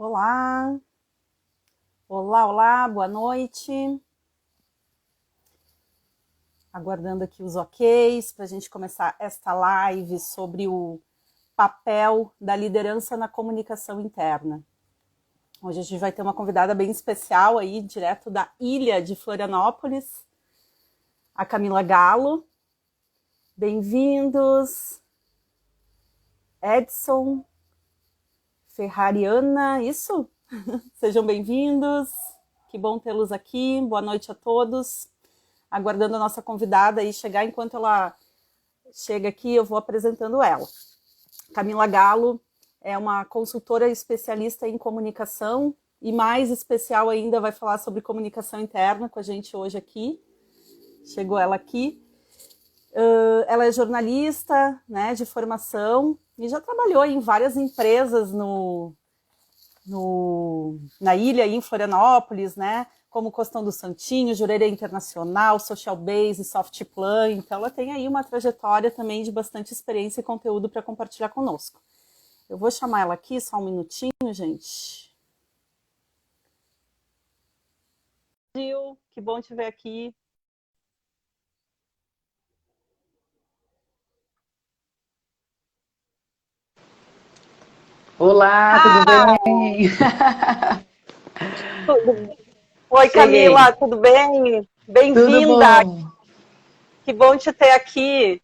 Olá, olá, olá, boa noite. Aguardando aqui os OKs para a gente começar esta live sobre o papel da liderança na comunicação interna. Hoje a gente vai ter uma convidada bem especial aí, direto da ilha de Florianópolis, a Camila Galo. Bem-vindos, Edson, Ferrariana, isso? Sejam bem-vindos, que bom tê-los aqui, boa noite a todos. Aguardando a nossa convidada aí chegar, enquanto ela chega aqui, eu vou apresentando ela. Camila Galo é uma consultora especialista em comunicação e mais especial ainda vai falar sobre comunicação interna com a gente hoje aqui. Chegou ela aqui. Ela é jornalista, né, de formação e já trabalhou em várias empresas na ilha, em Florianópolis, né, como Costão do Santinho, Jurerê Internacional, Social Base, Softplan. Então ela tem aí uma trajetória também de bastante experiência e conteúdo para compartilhar conosco. Eu vou chamar ela aqui, só um minutinho, gente. Gil, que bom te ver aqui. Olá, tudo bem? Oi, Cheguei. Camila, tudo bem? Tudo Bem-vinda! bom? Que bom te ter aqui.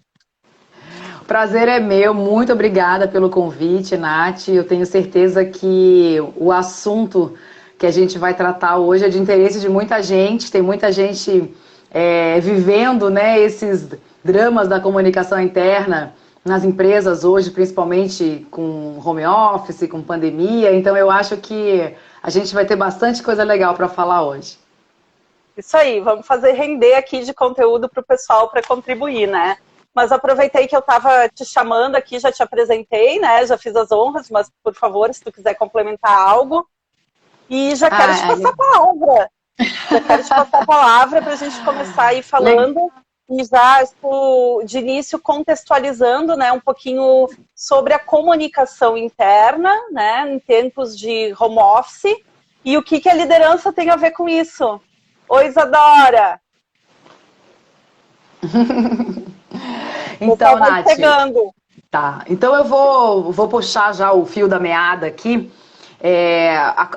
O prazer é meu, muito obrigada pelo convite, Nath. Eu tenho certeza que o assunto que a gente vai tratar hoje é de interesse de muita gente. Tem muita gente vivendo, né, esses dramas da comunicação interna nas empresas hoje, principalmente com home office, com pandemia. Então eu acho que a gente vai ter bastante coisa legal para falar hoje. Isso aí, vamos fazer render aqui de conteúdo para o pessoal para contribuir, né? Mas aproveitei que eu estava te chamando aqui, já te apresentei, né? Já fiz as honras, mas por favor, se tu quiser complementar algo. E já quero te passar a palavra. Já quero te passar a palavra para a gente começar aí falando e já estou de início contextualizando, né, um pouquinho sobre a comunicação interna, né, em tempos de home office e o que a liderança tem a ver com isso. Oi, Isadora! Então, Nath, chegando. Tá, então eu vou puxar já o fio da meada aqui.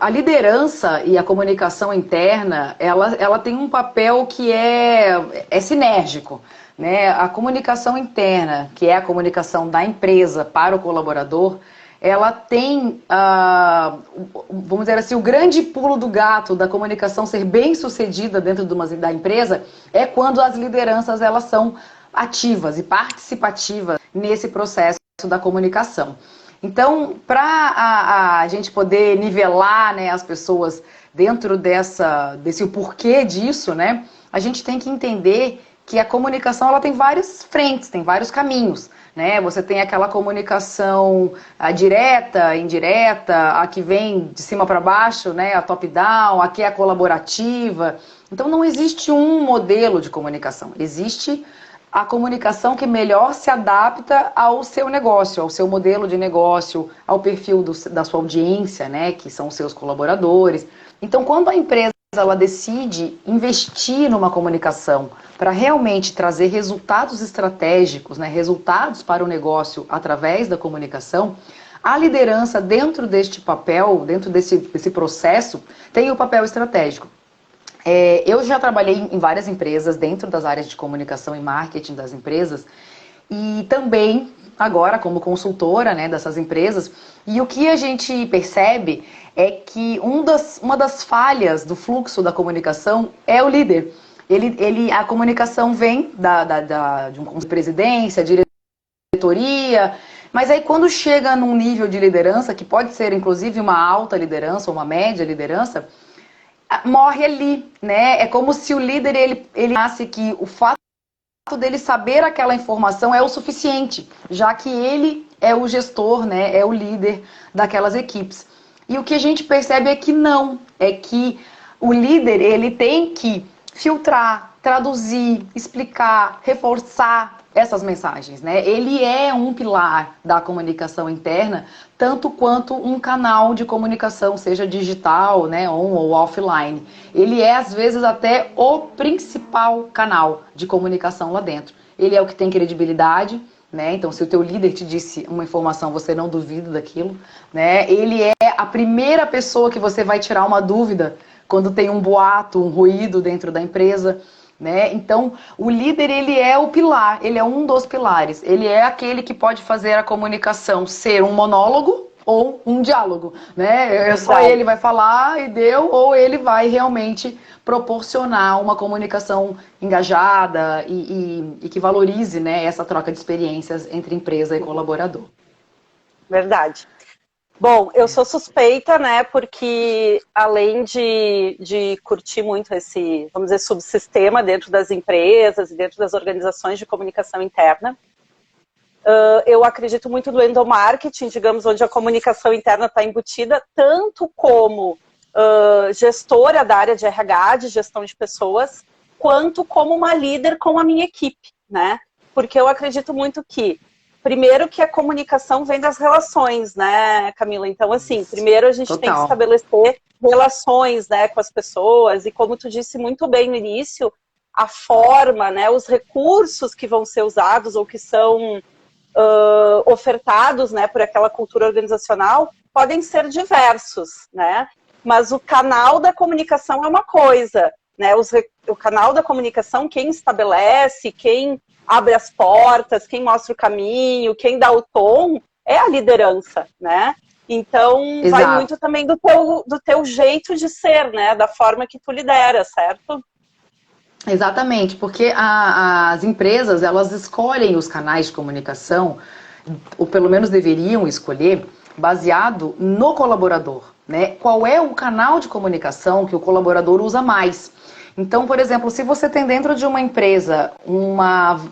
A liderança e a comunicação interna, ela tem um papel que é sinérgico, né? A comunicação interna, que é a comunicação da empresa para o colaborador, ela tem, vamos dizer assim, o grande pulo do gato da comunicação ser bem sucedida dentro da empresa é quando as lideranças elas são ativas e participativas nesse processo da comunicação. Então, para a gente poder nivelar, né, as pessoas dentro desse porquê disso, né, a gente tem que entender que a comunicação ela tem várias frentes, tem vários caminhos. Né? Você tem aquela comunicação direta, indireta, a que vem de cima para baixo, né? A top-down, a que é a colaborativa. Então não existe um modelo de comunicação, existe a comunicação que melhor se adapta ao seu negócio, ao seu modelo de negócio, ao perfil da sua audiência, né? Que são os seus colaboradores. Então quando a empresa ela decide investir numa comunicação para realmente trazer resultados estratégicos, né, resultados para o negócio através da comunicação, a liderança dentro deste papel, dentro desse processo, tem o papel estratégico. Eu já trabalhei em várias empresas dentro das áreas de comunicação e marketing das empresas e também agora como consultora, né, dessas empresas. E o que a gente percebe é que uma das falhas do fluxo da comunicação é o líder. A comunicação vem de um conselho de presidência, diretoria, mas aí quando chega num nível de liderança, que pode ser inclusive uma alta liderança ou uma média liderança, morre ali, né? É como se o líder ele acha que o fato dele saber aquela informação é o suficiente, já que ele é o gestor, né? É o líder daquelas equipes. E o que a gente percebe é que não, é que o líder ele tem que filtrar, traduzir, explicar, reforçar essas mensagens, né? Ele é um pilar da comunicação interna, tanto quanto um canal de comunicação, seja digital, né, on ou offline. Ele é, às vezes, até o principal canal de comunicação lá dentro. Ele é o que tem credibilidade, né? Então, se o teu líder te disse uma informação, você não duvida daquilo, né? Ele é a primeira pessoa que você vai tirar uma dúvida quando tem um boato, um ruído dentro da empresa, né? Então, o líder, ele é o pilar, ele é um dos pilares. Ele é aquele que pode fazer a comunicação ser um monólogo ou um diálogo, né? Só ele vai falar e deu, ou ele vai realmente proporcionar uma comunicação engajada e que valorize, né, essa troca de experiências entre empresa e colaborador. Verdade. Bom, eu sou suspeita, né, porque além de curtir muito esse, vamos dizer, subsistema dentro das empresas e dentro das organizações de comunicação interna, eu acredito muito no endomarketing, digamos, onde a comunicação interna está embutida, tanto como gestora da área de RH, de gestão de pessoas, quanto como uma líder com a minha equipe, né? Porque eu acredito muito que primeiro que a comunicação vem das relações, né, Camila? Então, assim, primeiro a gente tem que estabelecer relações, né, com as pessoas e, como tu disse muito bem no início, a forma, né, os recursos que vão ser usados ou que são ofertados, né, por aquela cultura organizacional podem ser diversos, né? Mas o canal da comunicação é uma coisa, né? O canal da comunicação, quem estabelece, quem abre as portas, quem mostra o caminho, quem dá o tom, é a liderança, né? Então, exato, vai muito também do teu jeito de ser, né? Da forma que tu lidera, certo? Exatamente, porque as empresas, elas escolhem os canais de comunicação, ou pelo menos deveriam escolher, baseado no colaborador, né? Qual é o canal de comunicação que o colaborador usa mais? Então, por exemplo, se você tem dentro de uma empresa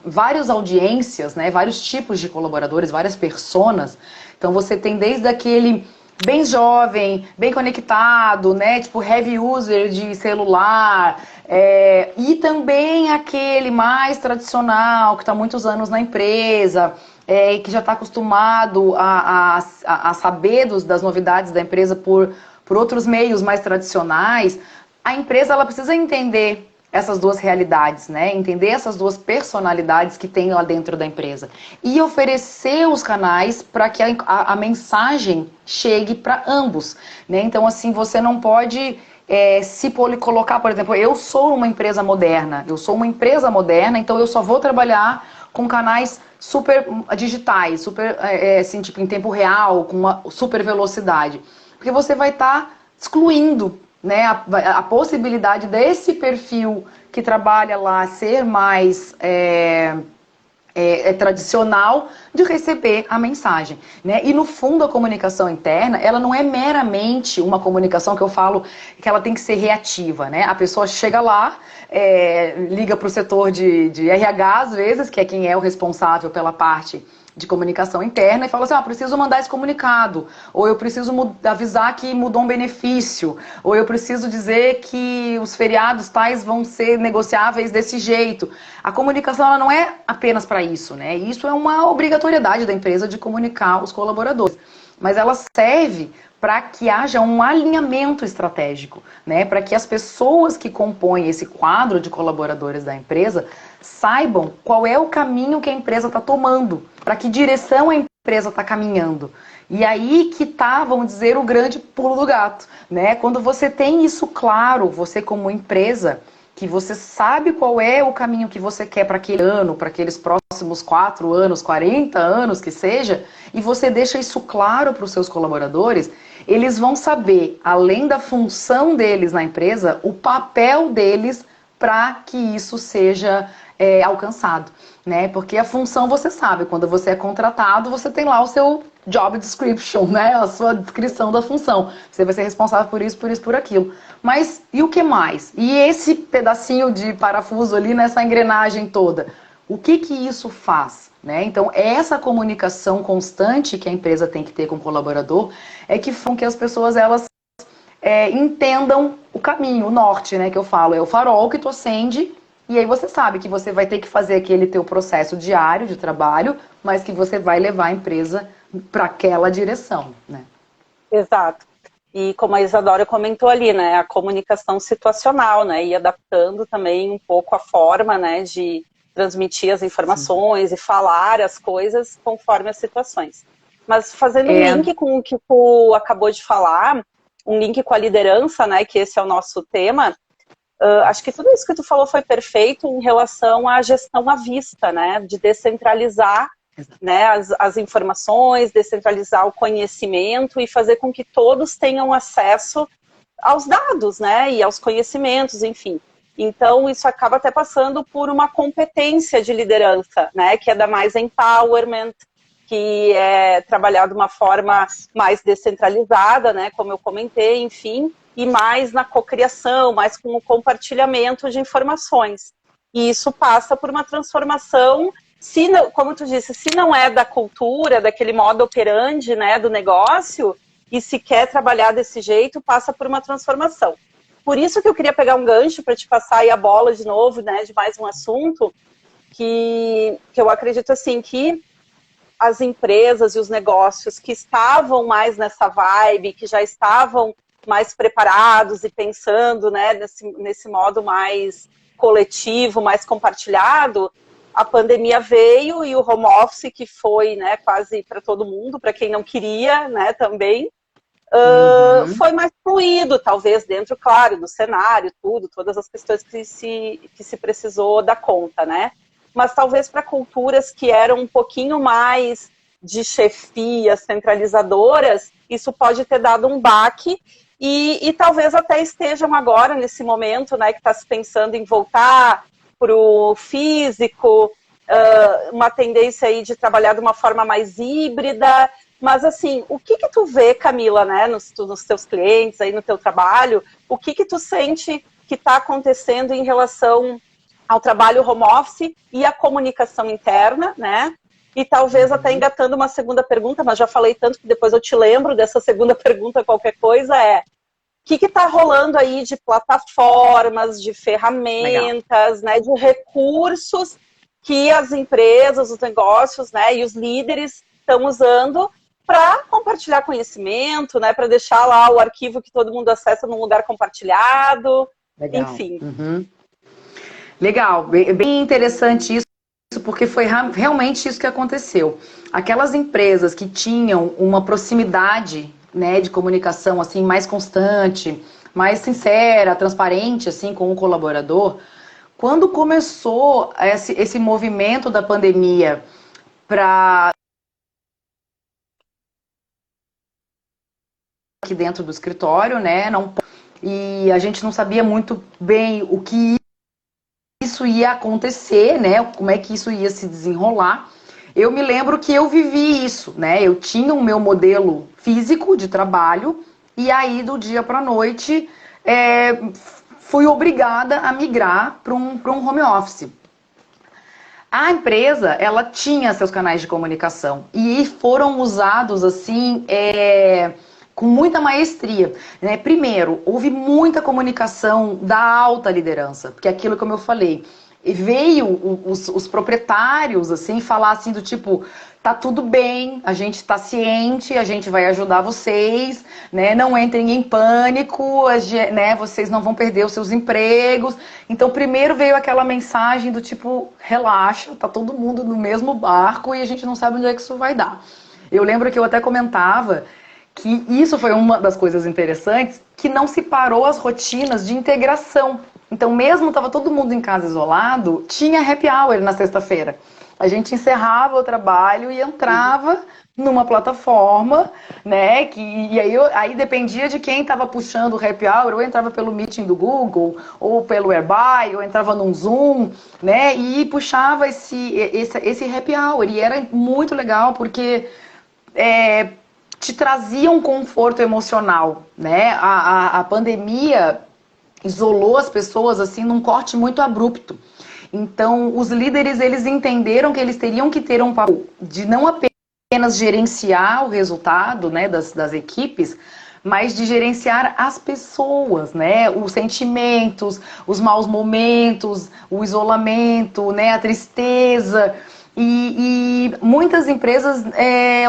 várias audiências, né, vários tipos de colaboradores, várias personas, então você tem desde aquele bem jovem, bem conectado, né, tipo heavy user de celular, e também aquele mais tradicional, que está muitos anos na empresa, que já está acostumado a saber das novidades da empresa por outros meios mais tradicionais. A empresa, ela precisa entender essas duas realidades, né? Entender essas duas personalidades que tem lá dentro da empresa e oferecer os canais para que a mensagem chegue para ambos, né? Então, assim, você não pode se colocar, por exemplo, eu sou uma empresa moderna, então eu só vou trabalhar com canais super digitais, super, assim, tipo, em tempo real, com uma super velocidade, porque você vai estar excluindo, né, a possibilidade desse perfil que trabalha lá ser mais tradicional de receber a mensagem, né? E no fundo a comunicação interna, ela não é meramente uma comunicação que eu falo que ela tem que ser reativa, né? A pessoa chega lá, liga para o setor de RH às vezes, que é quem é o responsável pela parte de comunicação interna, e fala assim, preciso mandar esse comunicado, ou eu preciso avisar que mudou um benefício, ou eu preciso dizer que os feriados tais vão ser negociáveis desse jeito. A comunicação, ela não é apenas para isso, né? Isso é uma obrigatoriedade da empresa de comunicar os colaboradores, mas ela serve para que haja um alinhamento estratégico, né? Para que as pessoas que compõem esse quadro de colaboradores da empresa saibam qual é o caminho que a empresa está tomando, para que direção a empresa está caminhando. E aí que tá, vamos dizer, o grande pulo do gato, né? Quando você tem isso claro, você como empresa, que você sabe qual é o caminho que você quer para aquele ano, para aqueles próximos 4 anos, 40 anos que seja, e você deixa isso claro para os seus colaboradores, eles vão saber, além da função deles na empresa, o papel deles para que isso seja alcançado, né? Porque a função você sabe, quando você é contratado, você tem lá o seu job description, né? A sua descrição da função. Você vai ser responsável por isso, por aquilo. Mas e o que mais? E esse pedacinho de parafuso ali nessa engrenagem toda? O que isso faz? Né? Então, essa comunicação constante que a empresa tem que ter com o colaborador é que faz com que as pessoas elas entendam o caminho, o norte, né, que eu falo. É o farol que tu acende, e aí você sabe que você vai ter que fazer aquele teu processo diário de trabalho, mas que você vai levar a empresa para aquela direção, né? Exato. E como a Isadora comentou ali, né, a comunicação situacional, né, e adaptando também um pouco a forma, né, de transmitir as informações. Sim. E falar as coisas conforme as situações. Mas fazendo um link com o que tu acabou de falar, um link com a liderança, né, que esse é o nosso tema, acho que tudo isso que tu falou foi perfeito em relação à gestão à vista, né, de descentralizar, né, as informações, descentralizar o conhecimento e fazer com que todos tenham acesso aos dados, né, e aos conhecimentos, enfim. Então, isso acaba até passando por uma competência de liderança, né, que é da mais empowerment, que é trabalhar de uma forma mais descentralizada, né, como eu comentei, enfim, e mais na cocriação, mais com o compartilhamento de informações. E isso passa por uma transformação, se não, como tu disse, se não é da cultura, daquele modo operandi, né, do negócio, e se quer trabalhar desse jeito, passa por uma transformação. Por isso que eu queria pegar um gancho para te passar aí a bola de novo, né, de mais um assunto, que eu acredito assim que as empresas e os negócios que estavam mais nessa vibe, que já estavam mais preparados e pensando, né, nesse modo mais coletivo, mais compartilhado, a pandemia veio e o home office, que foi, né, quase para todo mundo, para quem não queria, né, também, foi mais fluido, talvez, dentro, claro, do cenário, todas as questões que se precisou dar conta, né? Mas talvez para culturas que eram um pouquinho mais de chefias centralizadoras, isso pode ter dado um baque e talvez até estejam agora, nesse momento, né, que está se pensando em voltar para o físico, uma tendência aí de trabalhar de uma forma mais híbrida. Mas, assim, o que tu vê, Camila, né, nos teus clientes, aí no teu trabalho, o que tu sente que está acontecendo em relação ao trabalho home office e à comunicação interna, né? E talvez até engatando uma segunda pergunta, mas já falei tanto que depois eu te lembro dessa segunda pergunta, qualquer coisa, o que está rolando aí de plataformas, de ferramentas, né, de recursos que as empresas, os negócios, né, e os líderes estão usando para compartilhar conhecimento, né, para deixar lá o arquivo que todo mundo acessa num lugar compartilhado, enfim. Legal, bem interessante isso, porque foi realmente isso que aconteceu. Aquelas empresas que tinham uma proximidade, né, de comunicação assim mais constante, mais sincera, transparente assim com o colaborador, quando começou esse movimento da pandemia para aqui dentro do escritório, né, e a gente não sabia muito bem o que isso ia acontecer, né? Como é que isso ia se desenrolar. Eu me lembro que eu vivi isso, né? Eu tinha o meu modelo físico de trabalho e aí do dia para a noite fui obrigada a migrar para um home office. A empresa, ela tinha seus canais de comunicação e foram usados assim com muita maestria, né? Primeiro, houve muita comunicação da alta liderança, porque aquilo como eu falei, veio os proprietários assim falar assim do tipo, tá tudo bem, a gente tá ciente, a gente vai ajudar vocês, né? Não entrem em pânico, né? Vocês não vão perder os seus empregos. Então primeiro veio aquela mensagem do tipo, relaxa, tá todo mundo no mesmo barco e a gente não sabe onde é que isso vai dar. Eu lembro que eu até comentava que isso foi uma das coisas interessantes, que não se parou as rotinas de integração. Então, mesmo estava todo mundo em casa isolado, tinha happy hour na sexta-feira. A gente encerrava o trabalho e entrava numa plataforma, né? E aí dependia de quem estava puxando o happy hour, ou entrava pelo meeting do Google, ou pelo Airby, ou entrava num Zoom, né? E puxava esse happy hour. E era muito legal, porque te trazia um conforto emocional, né? A pandemia isolou as pessoas assim num corte muito abrupto. Então, os líderes, eles entenderam que eles teriam que ter um papel de não apenas gerenciar o resultado, né, das equipes, mas de gerenciar as pessoas, né? Os sentimentos, os maus momentos, o isolamento, né? A tristeza. E muitas empresas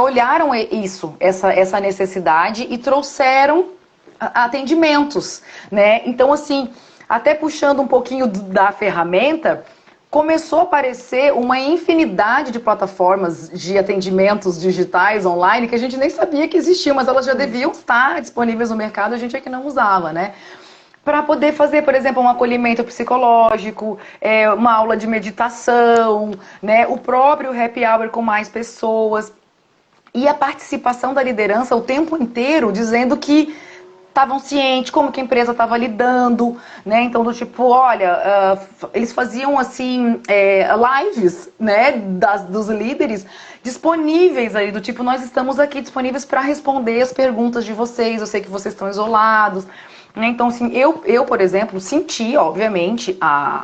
olharam isso, essa necessidade e trouxeram atendimentos, né? Então, assim, até puxando um pouquinho da ferramenta, começou a aparecer uma infinidade de plataformas de atendimentos digitais online que a gente nem sabia que existiam, mas elas já deviam estar disponíveis no mercado, a gente é que não usava, né? Para poder fazer, por exemplo, um acolhimento psicológico, uma aula de meditação, né? O próprio happy hour com mais pessoas. E a participação da liderança o tempo inteiro dizendo que estavam cientes como que a empresa estava lidando, né? Então, do tipo, olha, eles faziam, assim, lives, né, dos líderes disponíveis aí, do tipo, nós estamos aqui disponíveis para responder as perguntas de vocês, eu sei que vocês estão isolados, né? Então, assim, eu, por exemplo, senti, obviamente,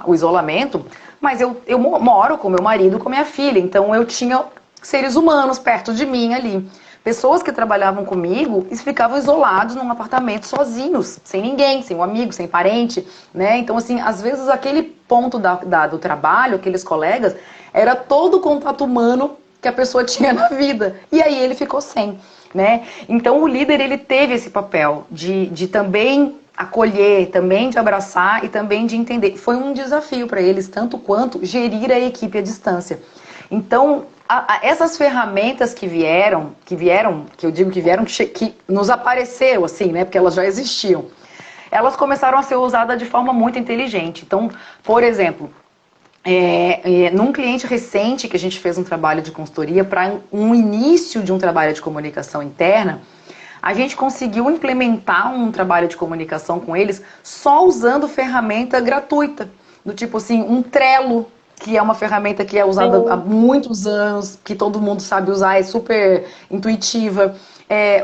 o isolamento, mas eu moro com meu marido, com minha filha, então eu tinha seres humanos perto de mim ali. Pessoas que trabalhavam comigo e ficavam isolados num apartamento sozinhos, sem ninguém, sem um amigo, sem parente, né? Então, assim, às vezes aquele ponto do trabalho, aqueles colegas, era todo o contato humano que a pessoa tinha na vida. E aí ele ficou sem, né? Então, o líder, ele teve esse papel de também acolher, também de abraçar e também de entender. Foi um desafio para eles, tanto quanto gerir a equipe à distância. Então, essas ferramentas que eu digo que vieram, que nos apareceram, assim, né? Porque elas já existiam. Elas começaram a ser usadas de forma muito inteligente. Então, por exemplo, num cliente recente que a gente fez um trabalho de consultoria para um início de um trabalho de comunicação interna, a gente conseguiu implementar um trabalho de comunicação com eles só usando ferramenta gratuita. Do tipo assim, um Trello, que é uma ferramenta que é usada há muitos anos, que todo mundo sabe usar, é super intuitiva.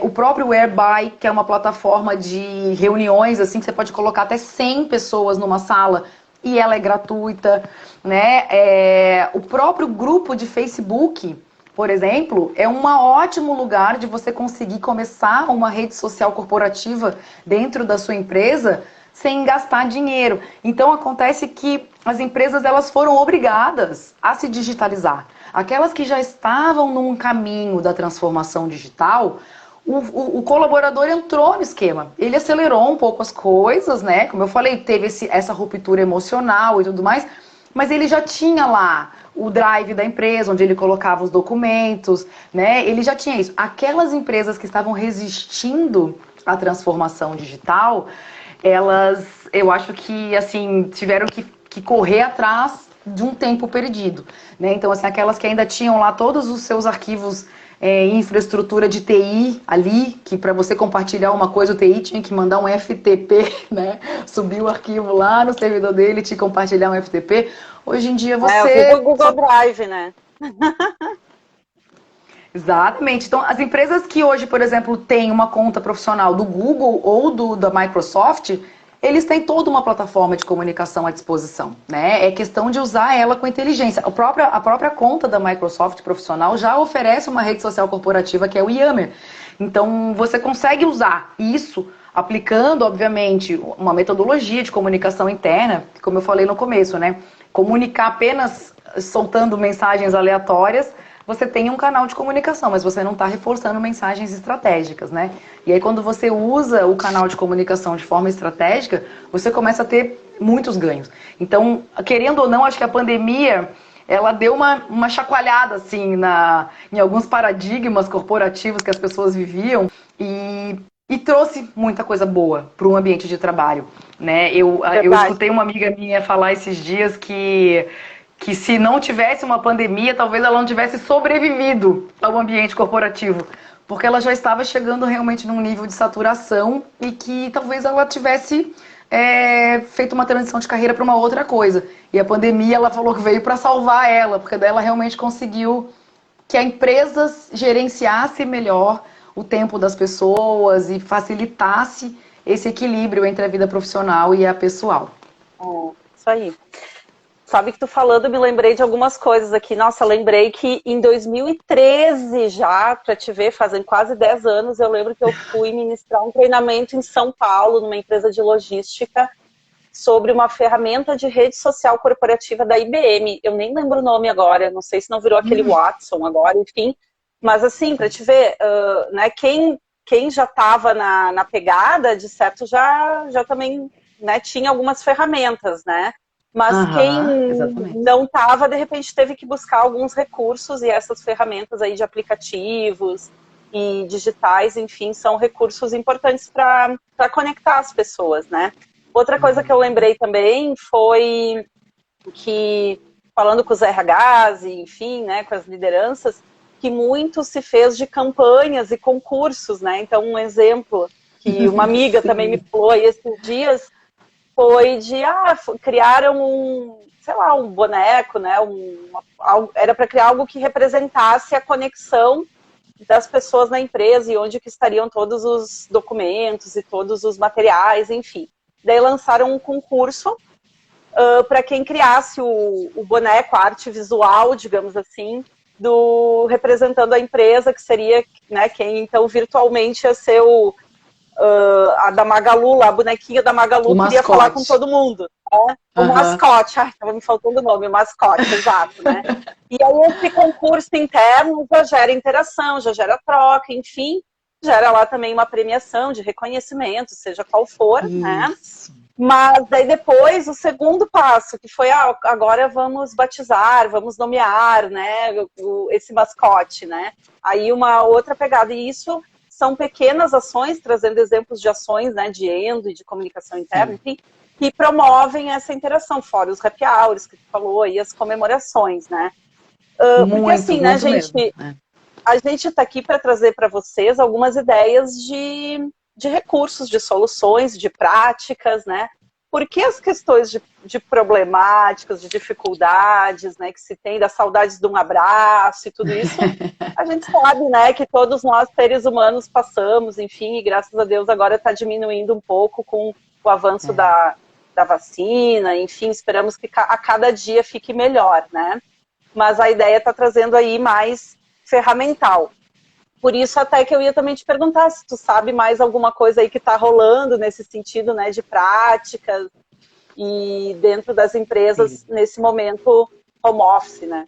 O próprio Whereby, que é uma plataforma de reuniões, assim, que você pode colocar até 100 pessoas numa sala, e ela é gratuita, né? O próprio grupo de Facebook, por exemplo, é um ótimo lugar de você conseguir começar uma rede social corporativa dentro da sua empresa sem gastar dinheiro. Então acontece que as empresas elas foram obrigadas a se digitalizar. Aquelas que já estavam num caminho da transformação digital, o colaborador entrou no esquema. Ele acelerou um pouco as coisas, né? Como eu falei, teve essa ruptura emocional e tudo mais, mas ele já tinha lá o drive da empresa, onde ele colocava os documentos, né? Ele já tinha isso. Aquelas empresas que estavam resistindo à transformação digital, eu acho que, assim, tiveram que correr atrás de um tempo perdido, né? Então, assim, aquelas que ainda tinham lá todos os seus arquivos infraestrutura de TI ali, que para você compartilhar uma coisa, o TI tinha que mandar um FTP, né? Subir o arquivo lá no servidor dele e te compartilhar um FTP. Hoje em dia você... o Google Drive, né? Exatamente. Então, as empresas que hoje, por exemplo, têm uma conta profissional do Google ou da Microsoft, eles têm toda uma plataforma de comunicação à disposição, né? É questão de usar ela com inteligência. A própria conta da Microsoft profissional já oferece uma rede social corporativa que é o Yammer. Então, você consegue usar isso aplicando, obviamente, uma metodologia de comunicação interna, como eu falei no começo, né? Comunicar apenas soltando mensagens aleatórias, você tem um canal de comunicação, mas você não está reforçando mensagens estratégicas, né? E aí quando você usa o canal de comunicação de forma estratégica, você começa a ter muitos ganhos. Então, querendo ou não, acho que a pandemia, ela deu uma chacoalhada, assim, em alguns paradigmas corporativos que as pessoas viviam e trouxe muita coisa boa para o ambiente de trabalho, né? Eu escutei uma amiga minha falar esses dias que se não tivesse uma pandemia, talvez ela não tivesse sobrevivido ao ambiente corporativo, porque ela já estava chegando realmente num nível de saturação e que talvez ela tivesse feito uma transição de carreira para uma outra coisa. E a pandemia, ela falou que veio para salvar ela, porque daí ela realmente conseguiu que a empresa gerenciasse melhor o tempo das pessoas e facilitasse esse equilíbrio entre a vida profissional e a pessoal. Isso aí. Sabe que tu falando, me lembrei de algumas coisas aqui. Nossa, lembrei que em 2013 já, para te ver, fazem quase 10 anos, eu lembro que eu fui ministrar um treinamento em São Paulo, numa empresa de logística, sobre uma ferramenta de rede social corporativa da IBM. Eu nem lembro o nome agora, não sei se não virou aquele Watson agora, enfim. Mas assim, para te ver, né, quem já estava na pegada, de certo, já também, né, tinha algumas ferramentas, né? Mas quem não estava, de repente, teve que buscar alguns recursos, e essas ferramentas aí de aplicativos e digitais, enfim, são recursos importantes para conectar as pessoas, né? Outra coisa que eu lembrei também foi que, falando com os RHs, e, enfim, né, com as lideranças, que muito se fez de campanhas e concursos, né? Então, um exemplo que uma amiga também me falou aí esses dias, foi de, criaram um boneco, né? Era para criar algo que representasse a conexão das pessoas na empresa e onde que estariam todos os documentos e todos os materiais, enfim. Daí lançaram um concurso para quem criasse o boneco, a arte visual, digamos assim, representando a empresa, que seria, né, quem então virtualmente ia ser a da Magalu, a bonequinha da Magalu, queria falar com todo mundo. Né? O mascote, estava me faltando o nome, o mascote, exato, né? E aí esse concurso interno já gera interação, já gera troca, enfim, gera lá também uma premiação de reconhecimento, seja qual for, né? Mas daí depois, o segundo passo, que foi, agora vamos batizar, vamos nomear, né, esse mascote, né? Aí uma outra pegada, e isso são pequenas ações, trazendo exemplos de ações, né, de endo e de comunicação interna, enfim, que promovem essa interação, fora os happy hours que tu falou, e as comemorações, né? Porque assim, né, gente, a gente está aqui para trazer para vocês algumas ideias de recursos, de soluções, de práticas, né? Porque as questões de problemáticas, de dificuldades, né, que se tem, das saudades de um abraço e tudo isso, a gente sabe, né, que todos nós, seres humanos, passamos, enfim, e graças a Deus agora está diminuindo um pouco com o avanço da vacina, enfim, esperamos que a cada dia fique melhor, né? Mas a ideia está trazendo aí mais ferramental. Por isso até que eu ia também te perguntar se tu sabe mais alguma coisa aí que está rolando nesse sentido, né, de práticas e dentro das empresas nesse momento home office, né?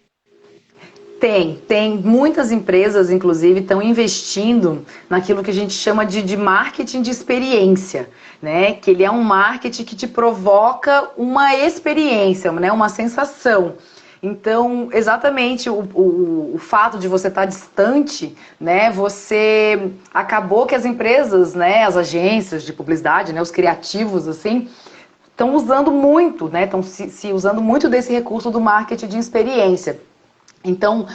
Tem muitas empresas, inclusive, estão investindo naquilo que a gente chama de marketing de experiência, né? Que ele é um marketing que te provoca uma experiência, né? Uma sensação. Então, exatamente o fato de você estar distante, né, você acabou que as empresas, né, as agências de publicidade, né, os criativos, assim, estão usando muito, né, estão se usando muito desse recurso do marketing de experiência. Então,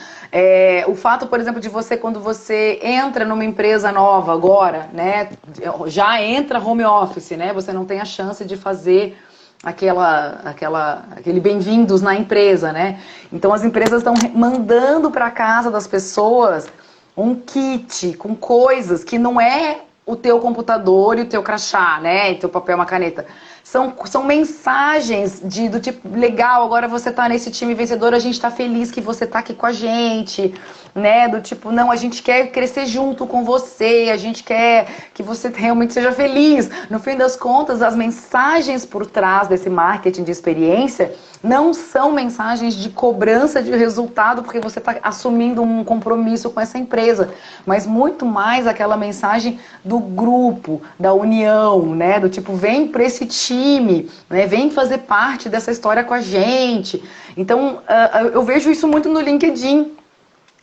o fato, por exemplo, de você, quando você entra numa empresa nova agora, né, já entra home office, né, você não tem a chance de fazer aquele bem-vindos na empresa, né? Então as empresas estão mandando para casa das pessoas um kit com coisas que não é o teu computador e o teu crachá, né? E teu papel, uma caneta. São mensagens do tipo, legal, agora você tá nesse time vencedor, a gente tá feliz que você tá aqui com a gente, né? Do tipo, não, a gente quer crescer junto com você, a gente quer que você realmente seja feliz. No fim das contas, as mensagens por trás desse marketing de experiência não são mensagens de cobrança de resultado, porque você está assumindo um compromisso com essa empresa, mas muito mais aquela mensagem do grupo, da união, né? Do tipo, vem para esse time, né? Vem fazer parte dessa história com a gente. Então, eu vejo isso muito no LinkedIn.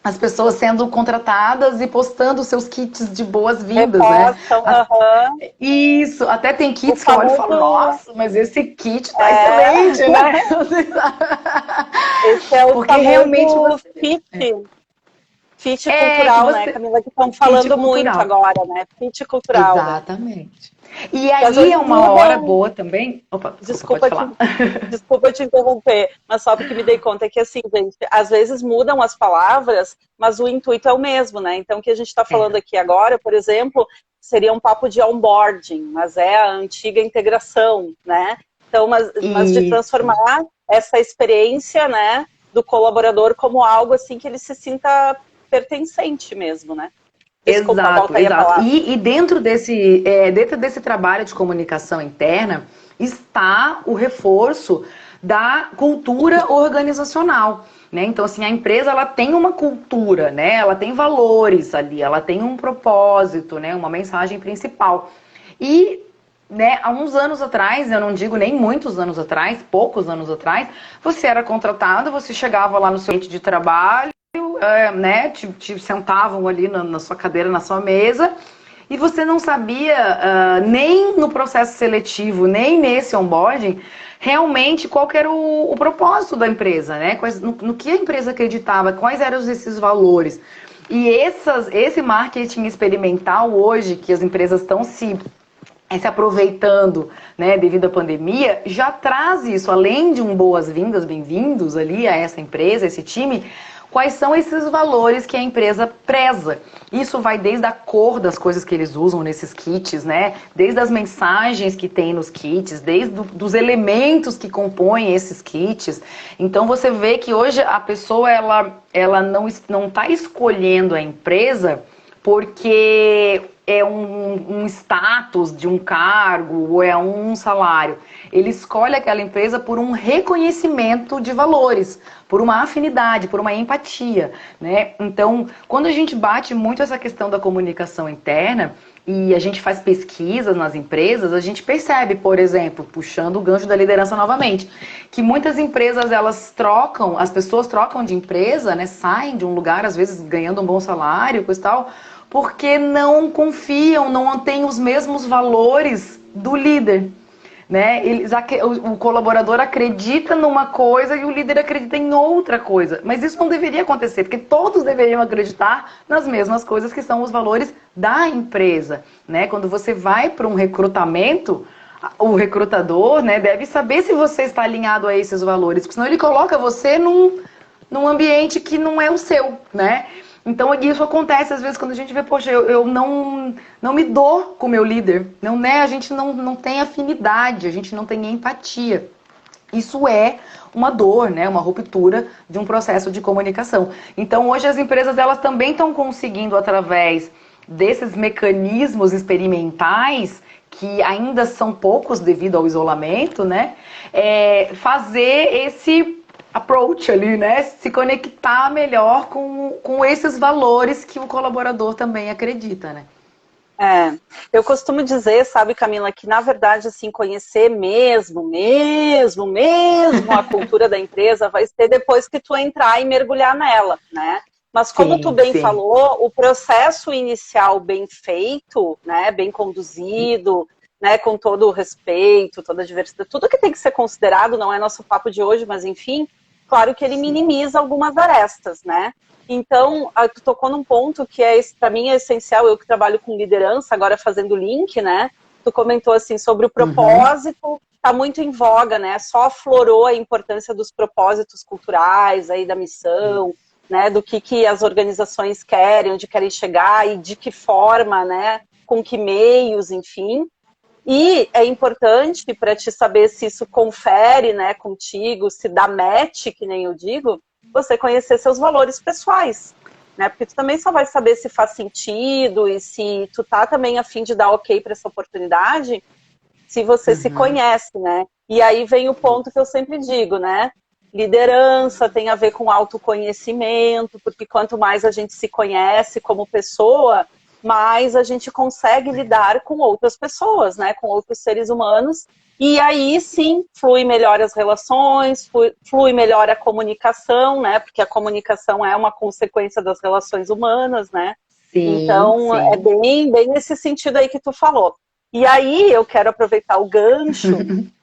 As pessoas sendo contratadas e postando seus kits de boas-vindas, né? Isso, até tem kits que eu olho e falo, nossa, mas esse kit tá excelente, né? Esse é o porque realmente fit cultural, né, Camila? Que estão falando muito agora, né? Fit cultural. Exatamente. Né? E aí é uma hora boa também. Opa, desculpa te interromper, mas só porque me dei conta que, assim, gente, às vezes mudam as palavras, mas o intuito é o mesmo, né? Então, o que a gente está falando aqui agora, por exemplo, seria um papo de onboarding, mas é a antiga integração, né? Então, mas de transformar essa experiência, né, do colaborador como algo assim que ele se sinta pertencente mesmo, né? Desculpa, Exato, volta aí a exato. palavra. E dentro desse trabalho de comunicação interna está o reforço da cultura organizacional, né? Então, assim, a empresa, ela tem uma cultura, né? Ela tem valores ali, ela tem um propósito, né? Uma mensagem principal. E, né, há uns anos atrás, eu não digo nem muitos anos atrás, poucos anos atrás, você era contratado, você chegava lá no seu ambiente de trabalho, né, te sentavam ali na sua cadeira, na sua mesa, e você não sabia, nem no processo seletivo, nem nesse onboarding, realmente qual que era o propósito da empresa, né? No que a empresa acreditava, quais eram esses valores. E esse marketing experimental hoje, que as empresas estão se aproveitando, né, devido à pandemia, já traz isso, além de um boas-vindas, bem-vindos ali a essa empresa, esse time. Quais são esses valores que a empresa preza? Isso vai desde a cor das coisas que eles usam nesses kits, né? Desde as mensagens que tem nos kits, desde dos elementos que compõem esses kits. Então você vê que hoje a pessoa ela não está escolhendo a empresa porque é um status de um cargo ou é um salário. Ele escolhe aquela empresa por um reconhecimento de valores, por uma afinidade, por uma empatia, né? Então, quando a gente bate muito essa questão da comunicação interna e a gente faz pesquisas nas empresas, a gente percebe, por exemplo, puxando o gancho da liderança novamente, que muitas empresas, elas trocam, as pessoas trocam de empresa, né? Saem de um lugar, às vezes ganhando um bom salário, coisa e tal, porque não confiam, não têm os mesmos valores do líder, né? O colaborador acredita numa coisa e o líder acredita em outra coisa. Mas isso não deveria acontecer, porque todos deveriam acreditar nas mesmas coisas que são os valores da empresa, né? Quando você vai para um recrutamento, o recrutador, né, deve saber se você está alinhado a esses valores, porque senão ele coloca você num ambiente que não é o seu, né? Então isso acontece às vezes quando a gente vê, poxa, eu não me dou com o meu líder, não, né? A gente não tem afinidade, a gente não tem empatia. Isso é uma dor, né? Uma ruptura de um processo de comunicação. Então hoje as empresas, elas também estão conseguindo, através desses mecanismos experimentais, que ainda são poucos devido ao isolamento, né? Fazer esse approach ali, né? Se conectar melhor com esses valores que o colaborador também acredita, né? Eu costumo dizer, sabe, Camila, que na verdade, assim, conhecer mesmo a cultura da empresa vai ser depois que tu entrar e mergulhar nela, né? Mas como tu bem falou, o processo inicial bem feito, né, bem conduzido, né, com todo o respeito, toda a diversidade, tudo que tem que ser considerado, não é nosso papo de hoje, mas enfim, claro que ele minimiza algumas arestas, né? Então, tu tocou num ponto que para mim é essencial, eu que trabalho com liderança, agora fazendo link, né? Tu comentou assim sobre o propósito, tá muito em voga, né? Só aflorou a importância dos propósitos culturais, aí da missão, né? Do que as organizações querem, onde querem chegar e de que forma, né? Com que meios, enfim. E é importante para te saber se isso confere, né, contigo, se dá match, que nem eu digo, você conhecer seus valores pessoais, né? Porque tu também só vai saber se faz sentido e se tu tá também a fim de dar ok para essa oportunidade, se você se conhece, né? E aí vem o ponto que eu sempre digo, né? Liderança tem a ver com autoconhecimento, porque quanto mais a gente se conhece como pessoa, mais a gente consegue lidar com outras pessoas, né? Com outros seres humanos. E aí, sim, flui melhor as relações, flui melhor a comunicação, né? Porque a comunicação é uma consequência das relações humanas, né? Então, é bem nesse sentido aí que tu falou. E aí, eu quero aproveitar o gancho,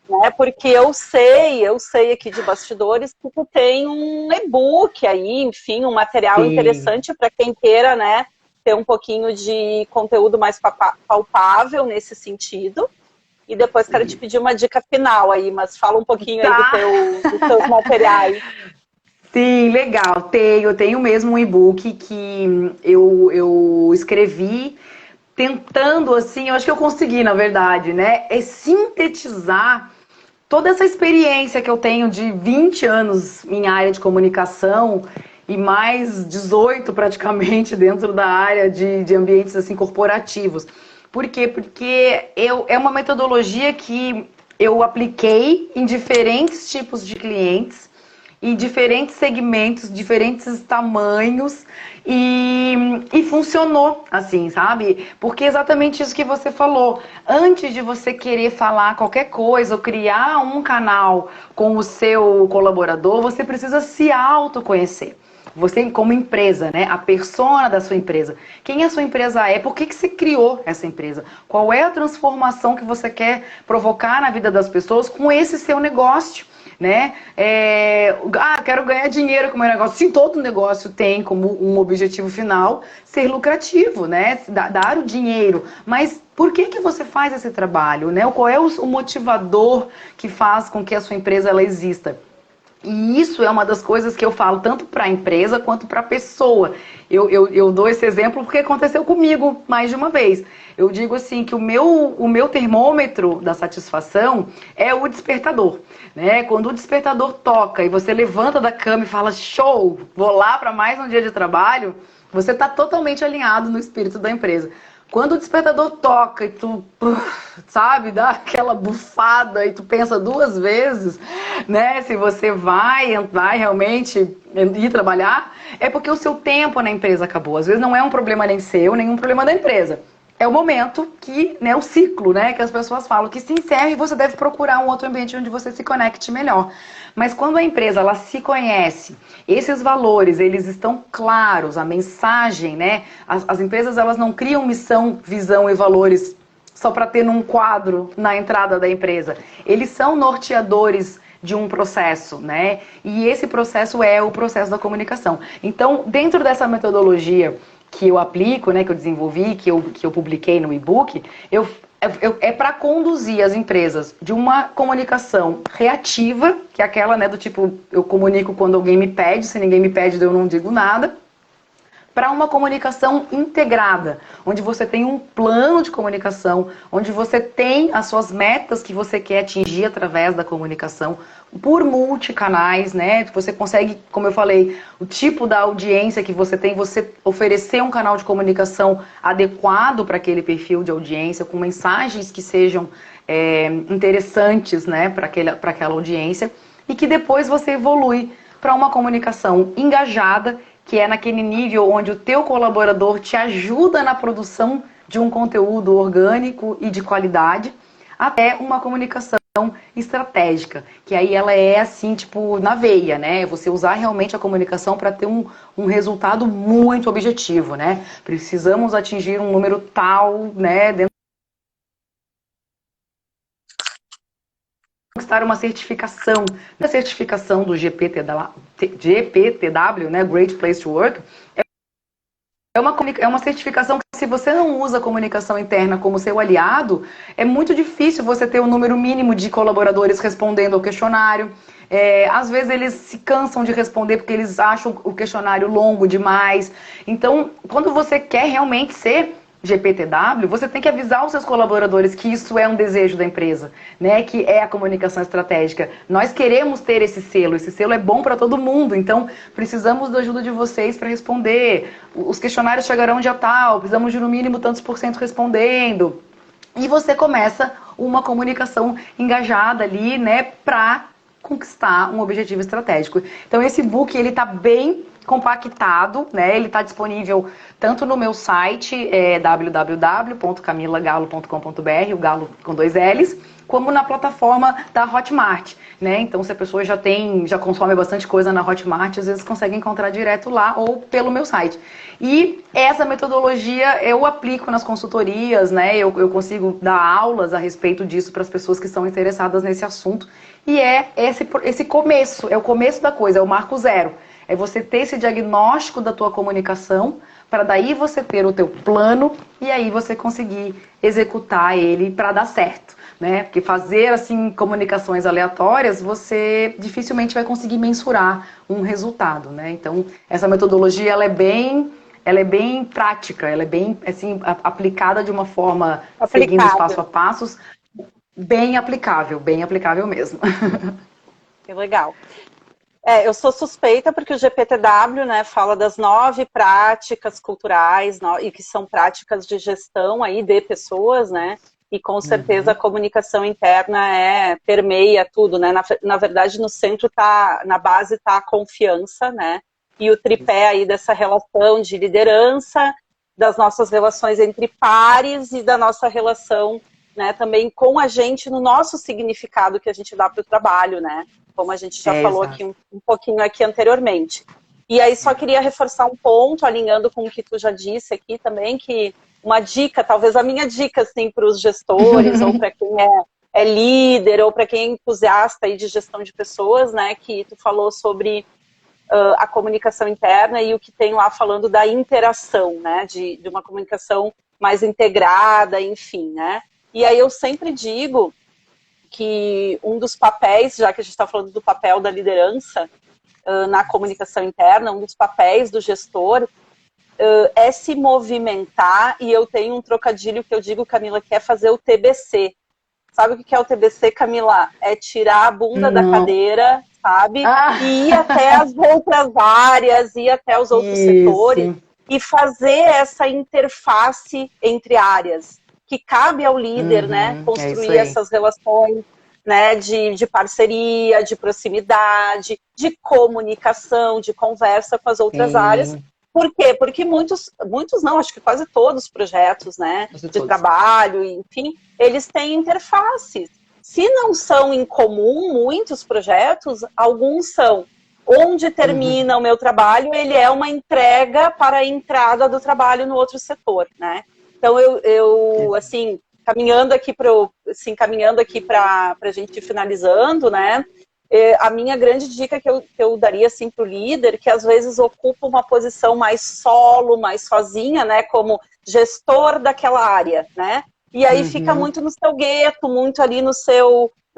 né? Porque eu sei aqui de bastidores que tu tem um e-book aí, enfim, um material interessante para quem queira, né? Ter um pouquinho de conteúdo mais palpável nesse sentido. E depois quero te pedir uma dica final aí, mas fala um pouquinho aí dos teus materiais. Sim, legal. Tenho mesmo um e-book que eu escrevi tentando, assim, eu acho que eu consegui, na verdade, né? É sintetizar toda essa experiência que eu tenho de 20 anos em área de comunicação e mais 18 praticamente dentro da área de ambientes assim, corporativos. Por quê? Porque é uma metodologia que eu apliquei em diferentes tipos de clientes, em diferentes segmentos, diferentes tamanhos e funcionou assim, sabe? Porque é exatamente isso que você falou. Antes de você querer falar qualquer coisa ou criar um canal com o seu colaborador, você precisa se autoconhecer. Você como empresa, né? A persona da sua empresa. Quem a sua empresa é? Por que você criou essa empresa? Qual é a transformação que você quer provocar na vida das pessoas com esse seu negócio? Né? Quero ganhar dinheiro com o meu negócio. Sim, todo negócio tem como um objetivo final ser lucrativo, né? Dar o dinheiro. Mas por que você faz esse trabalho? Né? Qual é o motivador que faz com que a sua empresa ela exista? E isso é uma das coisas que eu falo tanto para a empresa quanto para a pessoa. Eu dou esse exemplo porque aconteceu comigo mais de uma vez. Eu digo assim que o meu termômetro da satisfação é o despertador. Né? Quando o despertador toca e você levanta da cama e fala, show, vou lá para mais um dia de trabalho, você está totalmente alinhado no espírito da empresa. Quando o despertador toca e tu, sabe, dá aquela bufada e tu pensa duas vezes, né, se você vai realmente ir trabalhar, é porque o seu tempo na empresa acabou. Às vezes não é um problema nem seu, nem um problema da empresa. É o momento que, né, o ciclo, né, que as pessoas falam que se encerra e você deve procurar um outro ambiente onde você se conecte melhor. Mas quando a empresa ela se conhece, esses valores, eles estão claros, a mensagem, né? As empresas elas não criam missão, visão e valores só para ter num quadro na entrada da empresa. Eles são norteadores de um processo, né? E esse processo é o processo da comunicação. Então, dentro dessa metodologia que eu aplico, né, que eu desenvolvi, que eu publiquei no e-book, é para conduzir as empresas de uma comunicação reativa, que é aquela, né, do tipo, eu comunico quando alguém me pede, se ninguém me pede eu não digo nada, para uma comunicação integrada, onde você tem um plano de comunicação, onde você tem as suas metas que você quer atingir através da comunicação, por multicanais, né? Você consegue, como eu falei, o tipo da audiência que você tem, você oferecer um canal de comunicação adequado para aquele perfil de audiência, com mensagens que sejam interessantes, né, para aquela audiência, e que depois você evolui para uma comunicação engajada, que é naquele nível onde o teu colaborador te ajuda na produção de um conteúdo orgânico e de qualidade, até uma comunicação estratégica, que aí ela é assim, tipo, na veia, né? Você usar realmente a comunicação para ter um resultado muito objetivo, né? Precisamos atingir um número tal, né, conquistar uma certificação. A certificação do GPTW, né, Great Place to Work, é uma certificação que, se você não usa a comunicação interna como seu aliado, é muito difícil você ter um número mínimo de colaboradores respondendo ao questionário. Às vezes eles se cansam de responder porque eles acham o questionário longo demais. Então, quando você quer realmente ser GPTW, você tem que avisar os seus colaboradores que isso é um desejo da empresa, né? Que é a comunicação estratégica. Nós queremos ter esse selo é bom para todo mundo, então precisamos da ajuda de vocês para responder. Os questionários chegarão dia tal, precisamos de no mínimo tantos por cento respondendo. E você começa uma comunicação engajada ali, né, para conquistar um objetivo estratégico. Então esse book, ele tá bem compactado, né? Ele está disponível tanto no meu site, www.camilagalo.com.br, o galo com 2 L's, como na plataforma da Hotmart, né? Então, se a pessoa já consome bastante coisa na Hotmart, às vezes consegue encontrar direto lá ou pelo meu site. E essa metodologia eu aplico nas consultorias, né? Eu consigo dar aulas a respeito disso para as pessoas que estão interessadas nesse assunto. E é esse começo, é o começo da coisa, é o marco zero. É você ter esse diagnóstico da tua comunicação, para daí você ter o teu plano e aí você conseguir executar ele para dar certo, né? Porque fazer assim comunicações aleatórias, você dificilmente vai conseguir mensurar um resultado, né? Então, essa metodologia ela é bem prática, ela é bem assim aplicada de uma forma seguindo os passo a passos. bem aplicável mesmo. Que legal. Eu sou suspeita porque o GPTW, né, fala das 9 práticas culturais, e que são práticas de gestão aí de pessoas, né, e com certeza a comunicação interna permeia tudo, né, na verdade no centro na base está a confiança, né, e o tripé aí dessa relação de liderança, das nossas relações entre pares e da nossa relação, né, também com a gente no nosso significado que a gente dá para o trabalho, né, como a gente já falou aqui um pouquinho aqui anteriormente. E aí só queria reforçar um ponto, alinhando com o que tu já disse aqui também, que uma dica, talvez a minha dica assim, para os gestores, ou para quem é líder, ou para quem é entusiasta aí de gestão de pessoas, né, que tu falou sobre a comunicação interna e o que tem lá falando da interação, né, de uma comunicação mais integrada, enfim, né. E aí eu sempre digo que um dos papéis, já que a gente está falando do papel da liderança na comunicação interna, um dos papéis do gestor é se movimentar, e eu tenho um trocadilho que eu digo, Camila, que é fazer o TBC. Sabe o que é o TBC, Camila? É tirar a bunda da cadeira, sabe? E ir até as outras áreas, ir até os outros setores, e fazer essa interface entre áreas, que cabe ao líder, né, construir essas relações, né, de parceria, de proximidade, de comunicação, de conversa com as outras áreas. Por quê? Porque muitos não, acho que quase todos os projetos, né, de trabalho, enfim, eles têm interfaces. Se não são em comum muitos projetos, alguns são. Onde termina o meu trabalho, ele é uma entrega para a entrada do trabalho no outro setor, né? Então, eu assim, caminhando aqui para a gente ir finalizando, né? A minha grande dica que eu daria assim, para o líder, que às vezes ocupa uma posição mais solo, mais sozinha, né? Como gestor daquela área, né? E aí fica muito no seu gueto, muito ali na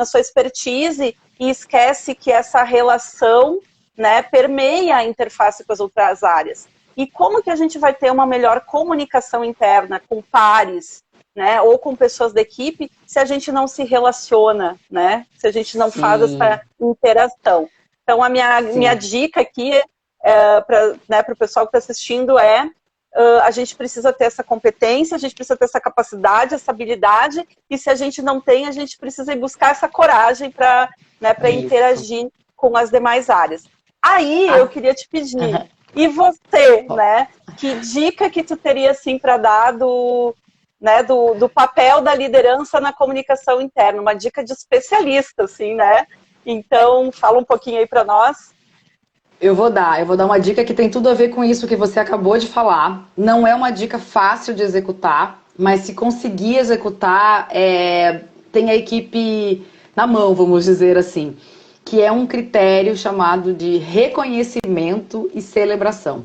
sua expertise, e esquece que essa relação, né, permeia a interface com as outras áreas. E como que a gente vai ter uma melhor comunicação interna com pares, né, ou com pessoas da equipe, se a gente não se relaciona, né, se a gente não faz essa interação? Então, a minha dica aqui para o pessoal que está assistindo a gente precisa ter essa competência, a gente precisa ter essa capacidade, essa habilidade, e se a gente não tem, a gente precisa ir buscar essa coragem para interagir com as demais áreas. Aí, eu queria te pedir, e você, né, que dica que tu teria, assim, para dar do papel da liderança na comunicação interna? Uma dica de especialista, assim, né? Então, fala um pouquinho aí para nós. Eu vou dar uma dica que tem tudo a ver com isso que você acabou de falar. Não é uma dica fácil de executar, mas se conseguir executar, tem a equipe na mão, vamos dizer assim, que é um critério chamado de reconhecimento e celebração.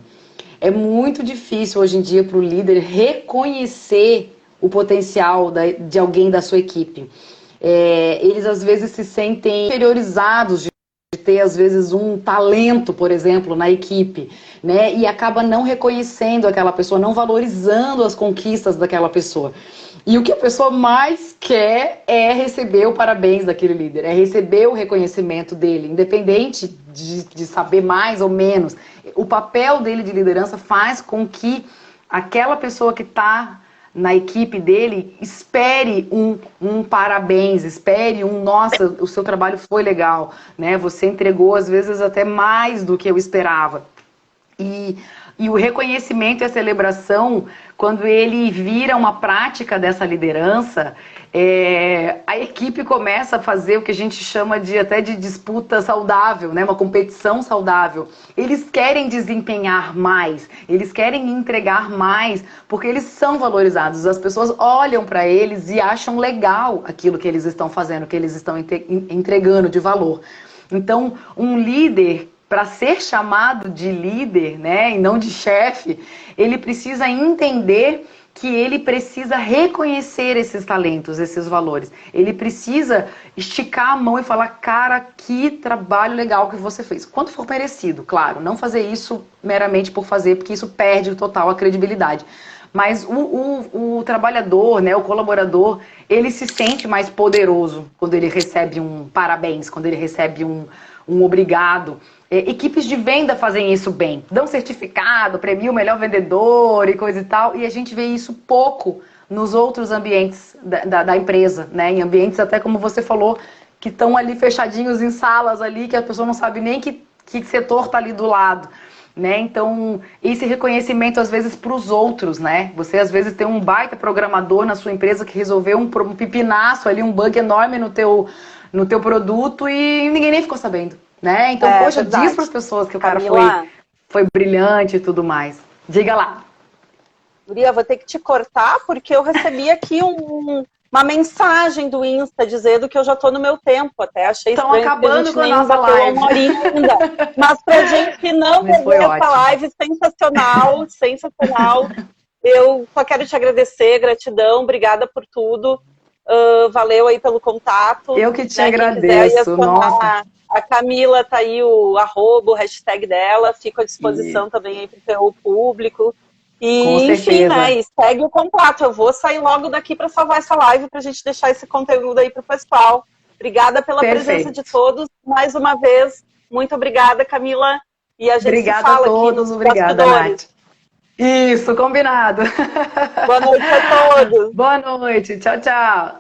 É muito difícil hoje em dia para o líder reconhecer o potencial de alguém da sua equipe. Eles às vezes se sentem inferiorizados de ter, às vezes, um talento, por exemplo, na equipe, né? E acaba não reconhecendo aquela pessoa, não valorizando as conquistas daquela pessoa. E o que a pessoa mais quer é receber o parabéns daquele líder, é receber o reconhecimento dele, independente de saber mais ou menos. O papel dele de liderança faz com que aquela pessoa que está na equipe dele espere um parabéns, espere nossa, o seu trabalho foi legal, né? Você entregou às vezes até mais do que eu esperava. E o reconhecimento e a celebração, quando ele vira uma prática dessa liderança, a equipe começa a fazer o que a gente chama até de disputa saudável, né? Uma competição saudável. Eles querem desempenhar mais, eles querem entregar mais, porque eles são valorizados. As pessoas olham para eles e acham legal aquilo que eles estão fazendo, que eles estão entregando de valor. Então, um líder, para ser chamado de líder, né, e não de chefe, ele precisa entender que ele precisa reconhecer esses talentos, esses valores. Ele precisa esticar a mão e falar, cara, que trabalho legal que você fez. Quando for merecido, claro. Não fazer isso meramente por fazer, porque isso perde total a credibilidade. Mas o trabalhador, né, o colaborador, ele se sente mais poderoso quando ele recebe um parabéns, quando ele recebe um obrigado. Equipes de venda fazem isso bem, dão certificado, premiam o melhor vendedor e coisa e tal, e a gente vê isso pouco nos outros ambientes da empresa, né? Em ambientes até como você falou, que estão ali fechadinhos em salas ali, que a pessoa não sabe nem que setor está ali do lado. Né? Então, esse reconhecimento às vezes para os outros, né? Você às vezes tem um baita programador na sua empresa que resolveu um pepinaço ali, um bug enorme no teu produto e ninguém nem ficou sabendo, né? Então, poxa, verdade. diz para as pessoas que o cara Camila, foi brilhante e tudo mais. Diga lá. Guria, vou ter que te cortar porque eu recebi aqui uma mensagem do Insta dizendo que eu já estou no meu tempo. Até achei Estão estranho porque a acabando gente com a nem nossa bateu live. uma horinha ainda. Mas pra gente não perder essa live sensacional, sensacional. Eu só quero te agradecer, gratidão, obrigada por tudo. Valeu aí pelo contato. Eu que te né? agradeço, nossa. A Camila tá aí o hashtag dela, fico à disposição também aí para o público. E, enfim, né, e segue o contato. Eu vou sair logo daqui para salvar essa live para a gente deixar esse conteúdo aí para o pessoal. Obrigada pela presença de todos. Mais uma vez, muito obrigada, Camila. E a gente se fala aqui nos bastidores. Nath. Isso, combinado. Boa noite a todos. Boa noite. Tchau, tchau.